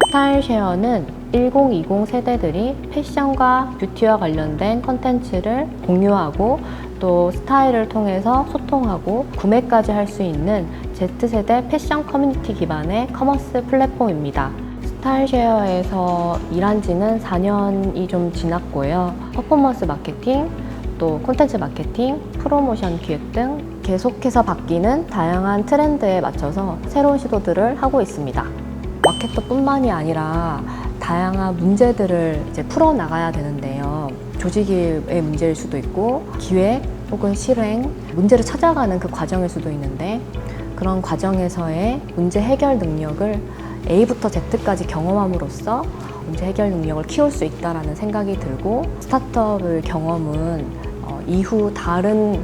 Speaker 11: 스타일쉐어는 1020 세대들이 패션과 뷰티와 관련된 컨텐츠를 공유하고 또 스타일을 통해서 소통하고 구매까지 할 수 있는 Z세대 패션 커뮤니티 기반의 커머스 플랫폼입니다. 스타일쉐어에서 일한 지는 4년이 좀 지났고요. 퍼포먼스 마케팅, 또 콘텐츠 마케팅, 프로모션 기획 등 계속해서 바뀌는 다양한 트렌드에 맞춰서 새로운 시도들을 하고 있습니다. 마케터뿐만이 아니라 다양한 문제들을 이제 풀어나가야 되는데요. 조직의 문제일 수도 있고 기획 혹은 실행, 문제를 찾아가는 그 과정일 수도 있는데 그런 과정에서의 문제 해결 능력을 A부터 Z까지 경험함으로써 문제 해결 능력을 키울 수 있다는 생각이 들고 스타트업의 경험은 이후 다른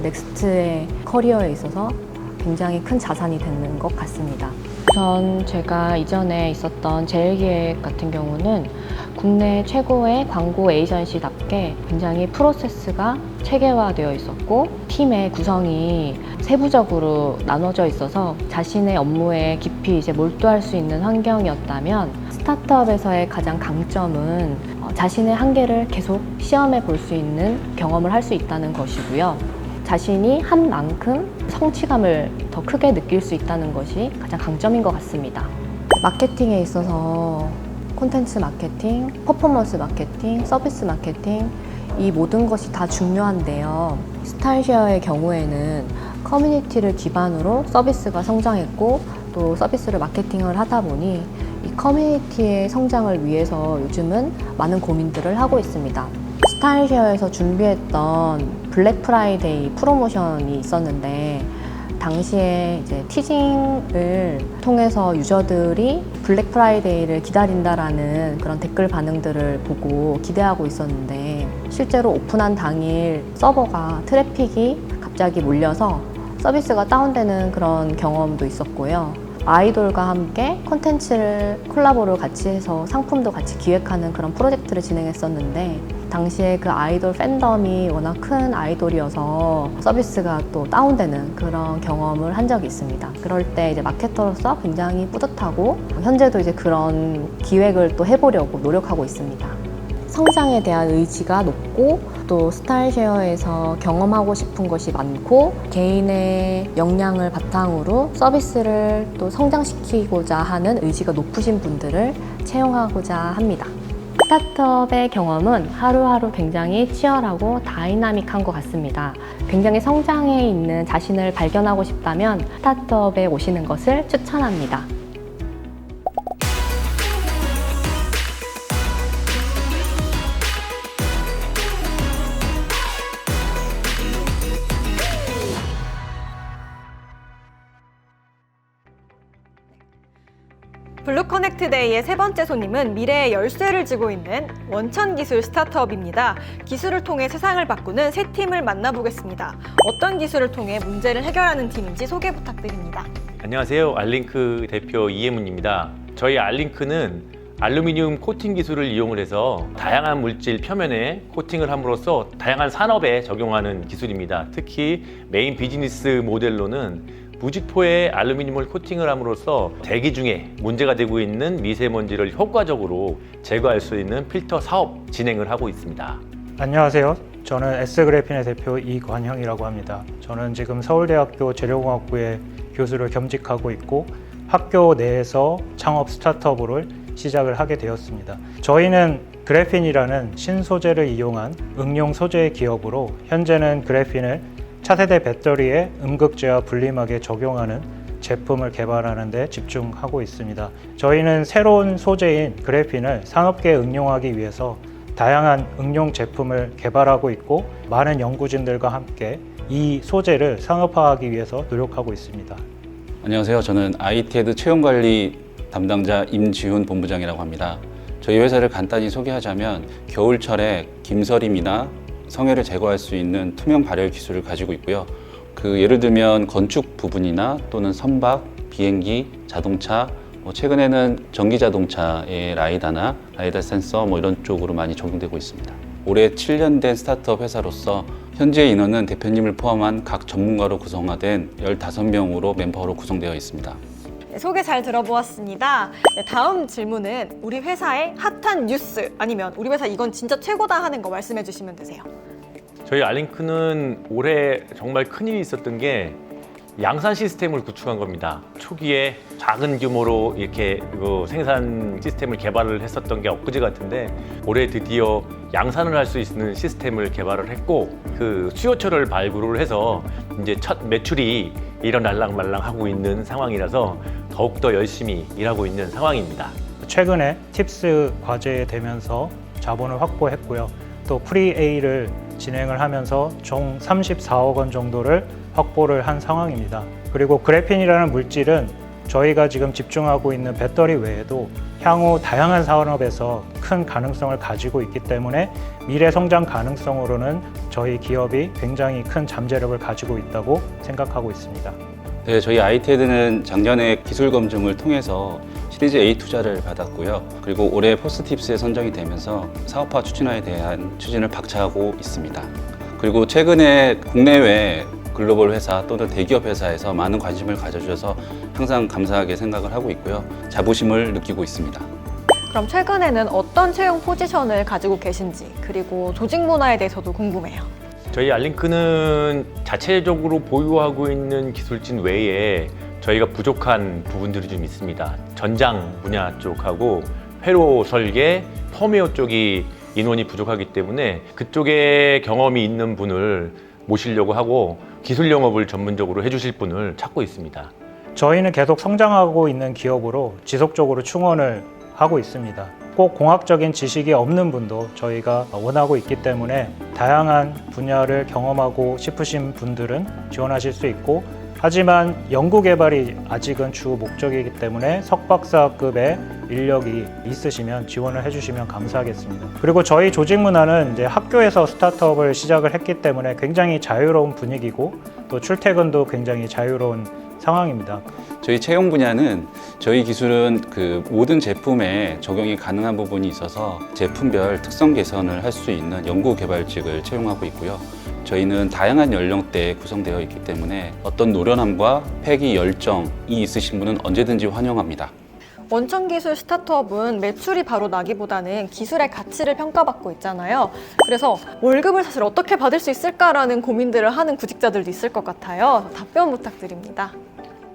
Speaker 11: 넥스트의 커리어에 있어서 굉장히 큰 자산이 되는 것 같습니다. 우선 제가 이전에 있었던 제일기획 같은 경우는 국내 최고의 광고 에이전시답게 굉장히 프로세스가 체계화되어 있었고 팀의 구성이 세부적으로 나눠져 있어서 자신의 업무에 깊이 몰두할 수 있는 환경이었다면 스타트업에서의 가장 강점은 자신의 한계를 계속 시험해 볼 수 있는 경험을 할 수 있다는 것이고요. 자신이 한 만큼 성취감을 더 크게 느낄 수 있다는 것이 가장 강점인 것 같습니다. 마케팅에 있어서 콘텐츠 마케팅, 퍼포먼스 마케팅, 서비스 마케팅 이 모든 것이 다 중요한데요. 스타일쉐어의 경우에는 커뮤니티를 기반으로 서비스가 성장했고 또 서비스를 마케팅을 하다 보니 이 커뮤니티의 성장을 위해서 요즘은 많은 고민들을 하고 있습니다. 스타일쉐어에서 준비했던 블랙 프라이데이 프로모션이 있었는데 당시에 이제 티징을 통해서 유저들이 블랙 프라이데이를 기다린다라는 그런 댓글 반응들을 보고 기대하고 있었는데 실제로 오픈한 당일 서버가 트래픽이 갑자기 몰려서 서비스가 다운되는 그런 경험도 있었고요. 아이돌과 함께 콘텐츠를 콜라보를 같이 해서 상품도 같이 기획하는 그런 프로젝트를 진행했었는데 당시에 그 아이돌 팬덤이 워낙 큰 아이돌이어서 서비스가 또 다운되는 그런 경험을 한 적이 있습니다. 그럴 때 이제 마케터로서 굉장히 뿌듯하고 현재도 이제 그런 기획을 또 해보려고 노력하고 있습니다. 성장에 대한 의지가 높고 또 스타일쉐어에서 경험하고 싶은 것이 많고 개인의 역량을 바탕으로 서비스를 또 성장시키고자 하는 의지가 높으신 분들을 채용하고자 합니다. 스타트업의 경험은 하루하루 굉장히 치열하고 다이나믹한 것 같습니다. 굉장히 성장해 있는 자신을 발견하고 싶다면 스타트업에 오시는 것을 추천합니다.
Speaker 1: 블루커넥트데이의 세 번째 손님은 미래의 열쇠를 쥐고 있는 원천기술 스타트업입니다. 기술을 통해 세상을 바꾸는 세 팀을 만나보겠습니다. 어떤 기술을 통해 문제를 해결하는 팀인지 소개 부탁드립니다.
Speaker 12: 안녕하세요. 알링크 대표 이혜문입니다. 저희 알링크는 알루미늄 코팅 기술을 이용을 해서 다양한 물질 표면에 코팅을 함으로써 다양한 산업에 적용하는 기술입니다. 특히 메인 비즈니스 모델로는 무직포에 알루미늄을 코팅을 함으로써 대기 중에 문제가 되고 있는 미세먼지를 효과적으로 제거할 수 있는 필터 사업 진행을 하고 있습니다.
Speaker 13: 안녕하세요. 저는 S그래핀의 대표 이관형이라고 합니다. 저는 지금 서울대학교 재료공학부의 교수를 겸직하고 있고 학교 내에서 창업 스타트업을 시작을 하게 되었습니다. 저희는 그래핀이라는 신소재를 이용한 응용 소재의 기업으로 현재는 그래핀을 차세대 배터리에 음극재와 분리막에 적용하는 제품을 개발하는 데 집중하고 있습니다. 저희는 새로운 소재인 그래핀을 산업계에 응용하기 위해서 다양한 응용 제품을 개발하고 있고 많은 연구진들과 함께 이 소재를 상업화하기 위해서 노력하고 있습니다.
Speaker 14: 안녕하세요. 저는 IT헤드 채용관리 담당자 임지훈 본부장이라고 합니다. 저희 회사를 간단히 소개하자면 겨울철에 김서림이나 성에를 제거할 수 있는 투명 발열 기술을 가지고 있고요. 예를 들면 건축 부분이나 또는 선박, 비행기, 자동차, 최근에는 전기 자동차의 라이다나 라이다 센서 이런 쪽으로 많이 적용되고 있습니다. 올해 7년 된 스타트업 회사로서 현재 인원은 대표님을 포함한 각 전문가로 구성화된 15명으로 멤버로 구성되어 있습니다.
Speaker 1: 네, 소개 잘 들어보았습니다. 네, 다음 질문은 우리 회사의 핫한 뉴스 아니면 우리 회사 이건 진짜 최고다 하는 거 말씀해 주시면 되세요.
Speaker 12: 저희 알링크는 올해 정말 큰일이 있었던 게 양산 시스템을 구축한 겁니다. 초기에 작은 규모로 이렇게 생산 시스템을 개발을 했었던 게 엊그제 같은데 올해 드디어 양산을 할 수 있는 시스템을 개발을 했고 수요처를 발굴을 해서 이제 첫 매출이 일어날랑말랑 하고 있는 상황이라서 더욱더 열심히 일하고 있는 상황입니다.
Speaker 13: 최근에 팁스 과제에 대면서 자본을 확보했고요. 또 프리-A를 진행을 하면서 총 34억 원 정도를 확보를 한 상황입니다. 그리고 그래핀이라는 물질은 저희가 지금 집중하고 있는 배터리 외에도 향후 다양한 산업에서 큰 가능성을 가지고 있기 때문에 미래 성장 가능성으로는 저희 기업이 굉장히 큰 잠재력을 가지고 있다고 생각하고 있습니다.
Speaker 14: 네, 저희 IT헤드는 작년에 기술 검증을 통해서 시리즈 A 투자를 받았고요. 그리고 올해 포스팁스에 선정이 되면서 사업화 추진화에 대한 추진을 박차하고 있습니다. 그리고 최근에 국내외 글로벌 회사 또는 대기업 회사에서 많은 관심을 가져주셔서 항상 감사하게 생각을 하고 있고요. 자부심을 느끼고 있습니다.
Speaker 1: 그럼 최근에는 어떤 채용 포지션을 가지고 계신지 그리고 조직 문화에 대해서도 궁금해요.
Speaker 12: 저희 알링크는 자체적으로 보유하고 있는 기술진 외에 저희가 부족한 부분들이 좀 있습니다. 전장 분야 쪽하고 회로 설계, 펌웨어 쪽이 인원이 부족하기 때문에 그쪽에 경험이 있는 분을 모시려고 하고 기술 영업을 전문적으로 해주실 분을 찾고 있습니다.
Speaker 13: 저희는 계속 성장하고 있는 기업으로 지속적으로 충원을 하고 있습니다. 꼭 공학적인 지식이 없는 분도 저희가 원하고 있기 때문에 다양한 분야를 경험하고 싶으신 분들은 지원하실 수 있고 하지만 연구개발이 아직은 주 목적이기 때문에 석박사급의 인력이 있으시면 지원을 해주시면 감사하겠습니다. 그리고 저희 조직 문화는 이제 학교에서 스타트업을 시작을 했기 때문에 굉장히 자유로운 분위기고 또 출퇴근도 굉장히 자유로운 상황입니다.
Speaker 14: 저희 채용 분야는 저희 기술은 모든 제품에 적용이 가능한 부분이 있어서 제품별 특성 개선을 할 수 있는 연구 개발직을 채용하고 있고요. 저희는 다양한 연령대에 구성되어 있기 때문에 어떤 노련함과 패기, 열정이 있으신 분은 언제든지 환영합니다.
Speaker 1: 원천기술 스타트업은 매출이 바로 나기보다는 기술의 가치를 평가받고 있잖아요. 그래서 월급을 사실 어떻게 받을 수 있을까라는 고민들을 하는 구직자들도 있을 것 같아요. 답변 부탁드립니다.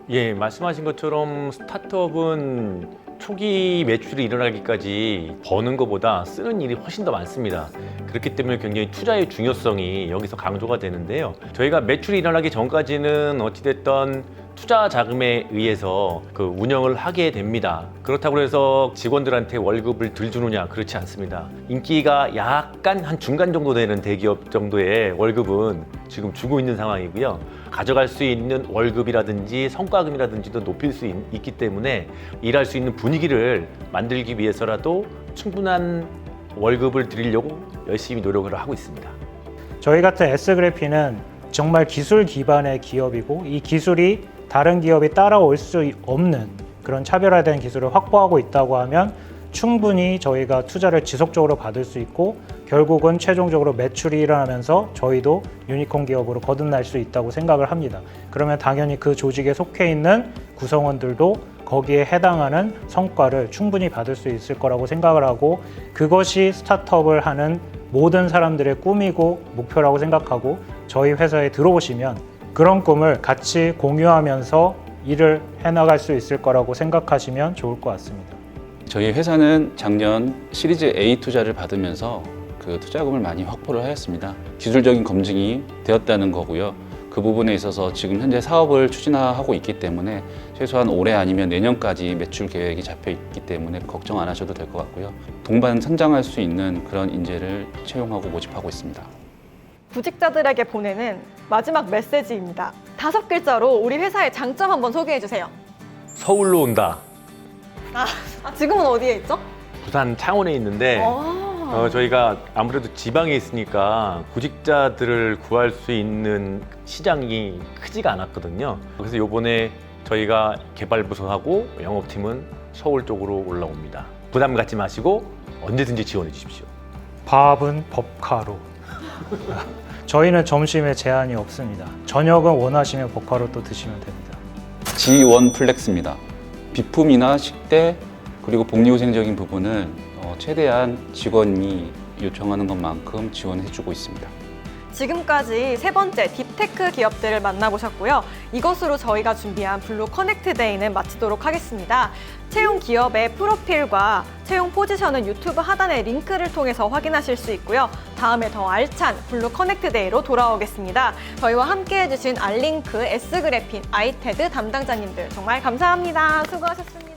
Speaker 12: 예, 말씀하신 것처럼 스타트업은 초기 매출이 일어나기까지 버는 것보다 쓰는 일이 훨씬 더 많습니다. 그렇기 때문에 굉장히 투자의 중요성이 여기서 강조가 되는데요. 저희가 매출이 일어나기 전까지는 어찌됐든 투자 자금에 의해서 운영을 하게 됩니다. 그렇다고 해서 직원들한테 월급을 덜 주느냐, 그렇지 않습니다. 인기가 약간 한 중간 정도 되는 대기업 정도의 월급은 지금 주고 있는 상황이고요. 가져갈 수 있는 월급이라든지 성과금이라든지도 높일 수 있기 때문에 일할 수 있는 분위기를 만들기 위해서라도 충분한 월급을 드리려고 열심히 노력을 하고 있습니다.
Speaker 13: 저희 같은 S그래핀은 정말 기술 기반의 기업이고 이 기술이 다른 기업이 따라올 수 없는 그런 차별화된 기술을 확보하고 있다고 하면 충분히 저희가 투자를 지속적으로 받을 수 있고 결국은 최종적으로 매출이 일어나면서 저희도 유니콘 기업으로 거듭날 수 있다고 생각을 합니다. 그러면 당연히 그 조직에 속해 있는 구성원들도 거기에 해당하는 성과를 충분히 받을 수 있을 거라고 생각을 하고 그것이 스타트업을 하는 모든 사람들의 꿈이고 목표라고 생각하고 저희 회사에 들어오시면 그런 꿈을 같이 공유하면서 일을 해나갈 수 있을 거라고 생각하시면 좋을 것 같습니다.
Speaker 14: 저희 회사는 작년 시리즈 A 투자를 받으면서 그 투자금을 많이 확보를 하였습니다. 기술적인 검증이 되었다는 거고요. 그 부분에 있어서 지금 현재 사업을 추진하고 있기 때문에 최소한 올해 아니면 내년까지 매출 계획이 잡혀 있기 때문에 걱정 안 하셔도 될 것 같고요. 동반 성장할 수 있는 그런 인재를 채용하고 모집하고 있습니다.
Speaker 1: 구직자들에게 보내는 마지막 메시지입니다. 5글자로 우리 회사의 장점 한번 소개해 주세요.
Speaker 12: 서울로 온다.
Speaker 1: 지금은 어디에 있죠?
Speaker 12: 부산 창원에 있는데 저희가 아무래도 지방에 있으니까 구직자들을 구할 수 있는 시장이 크지가 않았거든요. 그래서 요번에 저희가 개발부서하고 영업팀은 서울 쪽으로 올라옵니다. 부담 갖지 마시고 언제든지 지원해 주십시오.
Speaker 13: 밥은 법카로. 저희는 점심에 제한이 없습니다. 저녁은 원하시면 법카로 또 드시면 됩니다.
Speaker 14: G1 플렉스입니다. 비품이나 식대 그리고 복리후생적인 부분은 최대한 직원이 요청하는 것만큼 지원해주고 있습니다.
Speaker 1: 지금까지 3번째 딥테크 기업들을 만나보셨고요. 이것으로 저희가 준비한 블루 커넥트 데이는 마치도록 하겠습니다. 채용 기업의 프로필과 채용 포지션은 유튜브 하단의 링크를 통해서 확인하실 수 있고요. 다음에 더 알찬 블루 커넥트 데이로 돌아오겠습니다. 저희와 함께 해주신 알링크, S그래핀, 아이테드 담당자님들 정말 감사합니다. 수고하셨습니다.